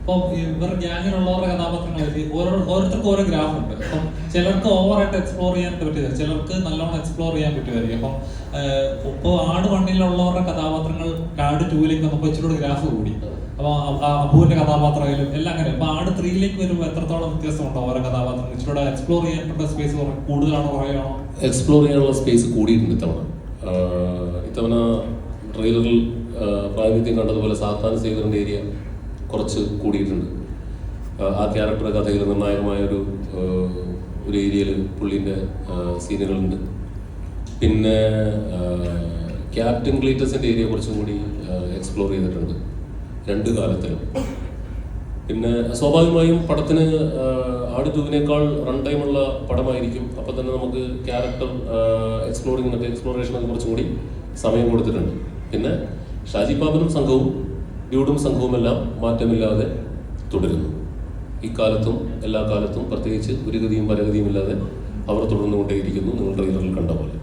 അപ്പം ഇവർ ഗ്യാങ്ങിലുള്ളവരുടെ കഥാപാത്രങ്ങളിൽ ഓരോരുത്തർക്കും ഓരോ ഗ്രാഫ് ഉണ്ട്. അപ്പം ചിലർക്ക് ഓവറായിട്ട് എക്സ്പ്ലോർ ചെയ്യാൻ പറ്റില്ല, ചിലർക്ക് നല്ലോണം എക്സ്പ്ലോർ ചെയ്യാൻ പറ്റുമായിരിക്കും. അപ്പം ഇപ്പോൾ ആട് 1-ലുള്ളവരുടെ കഥാപാത്രങ്ങൾ ആട് 2-ലേക്ക് വന്നപ്പോൾ ഇച്ചിരി ഗ്രാഫ് കൂടി. അപ്പൊ അബുവിന്റെ കഥാപാത്രമായാലും എല്ലാം അങ്ങനെ. അപ്പൊ ആട് 3-ലേക്ക് വരുമ്പോൾ എത്രത്തോളം വ്യത്യാസമുണ്ടോ ഓരോ കഥാപാത്രങ്ങൾ? ഇച്ചിരി എക്സ്പ്ലോർ ചെയ്യാനുള്ള സ്പേസ് കൂടുതലാണോ കുറയാണോ? എക്സ്പ്ലോർ ചെയ്യാനുള്ള സ്പേസ് കൂടിയിട്ടുണ്ട് ഇത്തവണ ട്രെയിലറിൽ പ്രാതിനിധ്യം കണ്ടതുപോലെ സാത്താൻ സേവറിന്റെ ഏരിയ കുറച്ച് കൂടിയിട്ടുണ്ട്. ആ ക്യാരക്ടർ കഥയിൽ നിർണായകമായ ഒരു ഏരിയയിൽ പുള്ളിൻ്റെ സീനുകളുണ്ട്. പിന്നെ ക്യാപ്റ്റൻ ക്ലീറ്റസിൻ്റെ ഏരിയ കുറച്ചും കൂടി എക്സ്പ്ലോർ ചെയ്തിട്ടുണ്ട് രണ്ട് കാലത്തിലും. പിന്നെ സ്വാഭാവികമായും പടത്തിന് ആട് 2-നേക്കാൾ റൺ ടൈമുള്ള പടമായിരിക്കും. അപ്പം തന്നെ നമുക്ക് ക്യാരക്ടർ എക്സ്പ്ലോറേഷനൊക്കെ കുറച്ചും കൂടി സമയം കൊടുത്തിട്ടുണ്ട്. പിന്നെ ഷാജി പാപ്പനും സംഘവും ഡ്യൂഡും സംഘവുമെല്ലാം മാറ്റമില്ലാതെ തുടരുന്നു. ഇക്കാലത്തും എല്ലാ കാലത്തും പ്രത്യേകിച്ച് ഒരു ഗതിയും പരഗതിയും ഇല്ലാതെ അവർ തുടർന്നുകൊണ്ടേയിരിക്കുന്നു, നിങ്ങൾ ട്രെയിലറിൽ കണ്ട പോലെ.